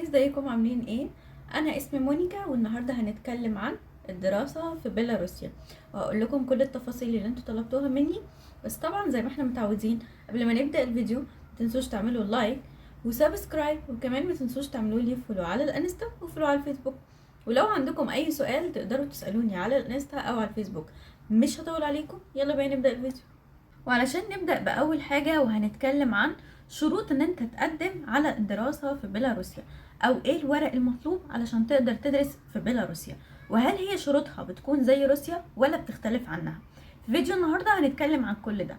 ازيكم عاملين ايه؟ انا اسمي مونيكا والنهارده هنتكلم عن الدراسة في بيلاروسيا، وهقول لكم كل التفاصيل اللي انتوا طلبتوها مني. بس طبعا زي ما احنا متعودين قبل ما نبدأ الفيديو متنسوش تعملوا لايك وسبسكرايب، وكمان متنسوش تعملوا لي فولو على الانستا وفولو على الفيسبوك. ولو عندكم اي سؤال تقدروا تسألوني على الانستا او على الفيسبوك. مش هطول عليكم، يلا بينا نبدأ الفيديو. وعلشان نبدأ بأول حاجة وهنتكلم عن شروط ان انت تقدم على الدراسة في بيلاروسيا، او ايه الورق المطلوب علشان تقدر تدرس في بيلاروسيا، وهل هي شروطها بتكون زي روسيا ولا بتختلف عنها. في فيديو النهاردة هنتكلم عن كل ده.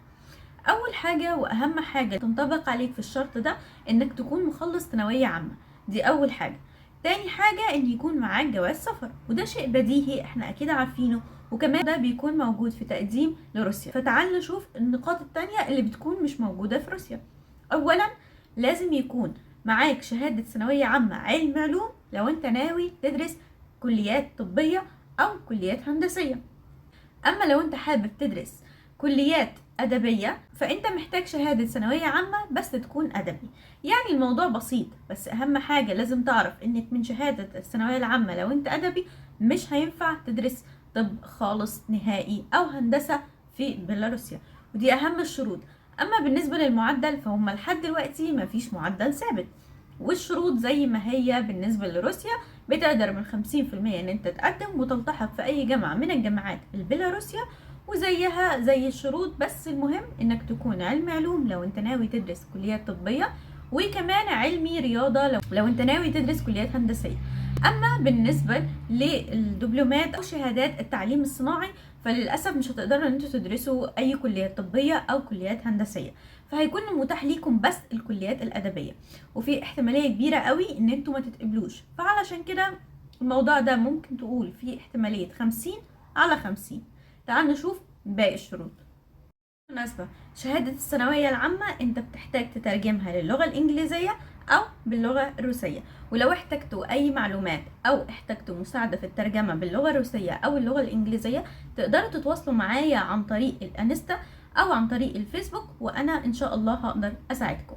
اول حاجة واهم حاجة تنطبق عليك في الشرط ده انك تكون مخلص ثانوية عامة، دي اول حاجة. تاني حاجة ان يكون معاك جواز سفر، وده شيء بديهي احنا اكيد عارفينه، وكمان ده بيكون موجود في تقديم لروسيا. فتعال نشوف النقاط التانية اللي بتكون مش موجودة في روسيا. اولا لازم يكون معاك شهادة ثانوية عامة علم علوم لو انت ناوي تدرس كليات طبية او كليات هندسية. اما لو انت حابب تدرس كليات ادبيه فانت محتاج شهاده ثانويه عامه بس تكون ادبي. يعني الموضوع بسيط، بس اهم حاجه لازم تعرف انك من شهاده الثانويه العامه لو انت ادبي مش هينفع تدرس طب خالص نهائي او هندسه في بيلاروسيا، ودي اهم الشروط. اما بالنسبه للمعدل فهم لحد دلوقتي مفيش معدل ثابت، والشروط زي ما هي بالنسبه لروسيا. بتقدر من 50% ان انت تقدم وتلتحق في اي جامعة من الجامعات البيلاروسيا، وزيها زي الشروط، بس المهم انك تكون علم علوم لو انت ناوي تدرس كليات طبية، وكمان علمي رياضة لو انت ناوي تدرس كليات هندسية. اما بالنسبة للدبلومات او شهادات التعليم الصناعي فللأسف مش هتقدروا ان انتوا تدرسوا اي كليات طبية او كليات هندسية، فهيكون متاح ليكم بس الكليات الأدبية، وفي احتمالية كبيرة قوي ان انتوا ما تتقبلوش. فعلشان كده الموضوع ده ممكن تقول فيه احتمالية 50/50. تعال نشوف باقي الشروط. بالمناسبة شهادة الثانوية العامة انت بتحتاج تترجمها للغة الإنجليزية أو باللغة الروسية، ولو احتجتوا أي معلومات أو احتجتوا مساعدة في الترجمة باللغة الروسية أو اللغة الإنجليزية تقدروا تتواصلوا معايا عن طريق الانستا أو عن طريق الفيسبوك، وأنا إن شاء الله هقدر أساعدكم.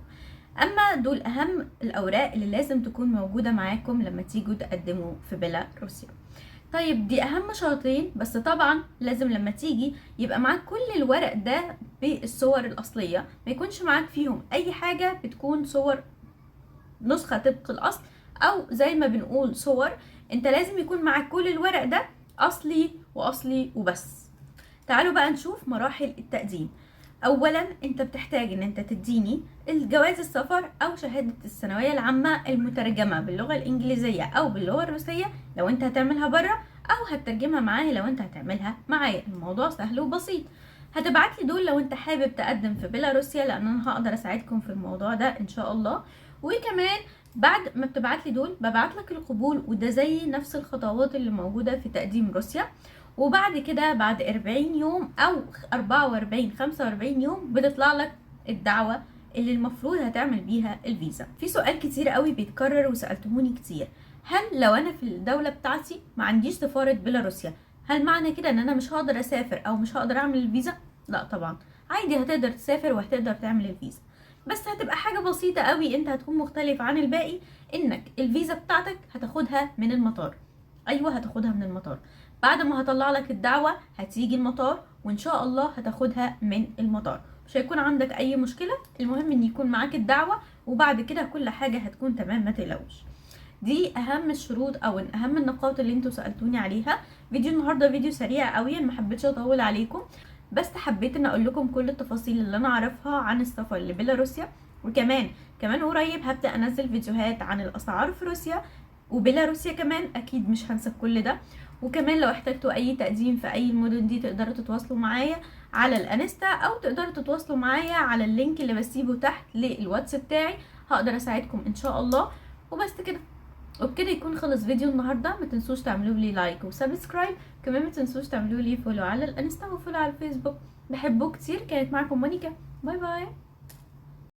أما دول أهم الأوراق اللي لازم تكون موجودة معاكم لما تيجوا تقدموا في بيلاروسيا. طيب دي اهم شرطين، بس طبعا لازم لما تيجي يبقى معاك كل الورق ده بالصور الاصليه، ما يكونش معاك فيهم اي حاجه بتكون صور نسخه طبق الاصل، او زي ما بنقول صور. انت لازم يكون معاك كل الورق ده اصلي واصلي وبس. تعالوا بقى نشوف مراحل التقديم. اولا انت بتحتاج ان انت تديني الجواز السفر او شهادة الثانوية العامة المترجمة باللغة الانجليزية او باللغة الروسية لو انت هتعملها بره، او هتترجمها معايا لو انت هتعملها معايا. الموضوع سهل وبسيط. هتبعتلي دول لو انت حابب تقدم في بيلاروسيا، لان انا هقدر اساعدكم في الموضوع ده ان شاء الله. وكمان بعد ما بتبعتلي دول ببعتلك القبول، وده زي نفس الخطوات اللي موجودة في تقديم روسيا. وبعد كده بعد 40 يوم او 44 45 يوم بتطلع لك الدعوة اللي المفروض هتعمل بيها الفيزا. في سؤال كتير قوي بيتكرر وسألتموني كتير: هل لو انا في الدولة بتاعتي ما عنديش سفارة بيلاروسيا هل معنى كده ان انا مش هقدر اسافر او مش هقدر اعمل الفيزا؟ لا طبعا، عادي هتقدر تسافر وهتقدر تعمل الفيزا، بس هتبقى حاجة بسيطة قوي. انت هتكون مختلف عن الباقي، انك الفيزا بتاعتك هتاخدها من المطار. ايوه هتاخدها من المطار. بعد ما هطلع لك الدعوة هتيجي المطار، وان شاء الله هتاخدها من المطار، مش هيكون عندك اي مشكلة. المهم ان يكون معاك الدعوة، وبعد كده كل حاجة هتكون تمام، ما تقلقوش. دي اهم الشروط او اهم النقاط اللي انتوا سألتوني عليها. فيديو النهاردة فيديو سريع قوي، ما حبيتش اطول عليكم، بس حبيت ان اقول لكم كل التفاصيل اللي انا اعرفها عن السفر لبيلاروسيا. وكمان قريب هبدأ انزل فيديوهات عن الاسعار في روسيا وبيلاروسيا كمان، اكيد مش هنسى كل ده. وكمان لو احتجتوا اي تقديم في اي المدن دي تقدروا تتواصلوا معايا على الانستا، او تقدروا تتواصلوا معايا على اللينك اللي بسيبه تحت للواتس بتاعي، هقدر اساعدكم ان شاء الله. وبس كده، وبكده يكون خلص فيديو النهارده. ما تنسوش تعملوا لي لايك وسبسكرايب، كمان ما تنسوش تعملوا لي فولو على الانستا وفولو على الفيسبوك. بحبكم كتير. كانت معكم مونيكا، باي باي.